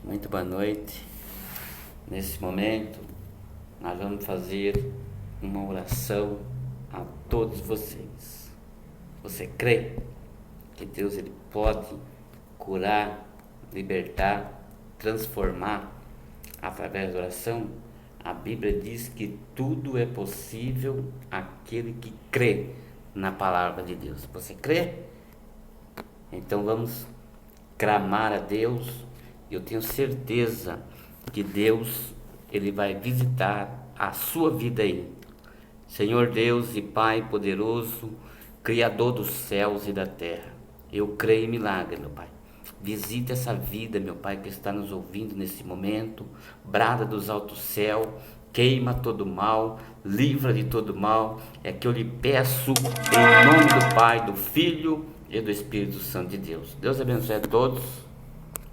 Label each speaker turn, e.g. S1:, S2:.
S1: Muito boa noite. Nesse momento, nós vamos fazer uma oração a todos vocês. Você crê que Deus ele pode curar, libertar, transformar através da oração? A Bíblia diz que tudo é possível àquele que crê na palavra de Deus. Você crê? Então vamos clamar a Deus. Eu tenho certeza que Deus ele vai visitar a sua vida aí. Senhor Deus e Pai poderoso, Criador dos céus e da terra, eu creio em milagre, meu Pai. Visita essa vida, meu Pai, que está nos ouvindo nesse momento. Brada dos altos céus, queima todo mal, livra de todo mal. É que eu lhe peço em nome do Pai, do Filho e do Espírito Santo de Deus. Deus abençoe a todos.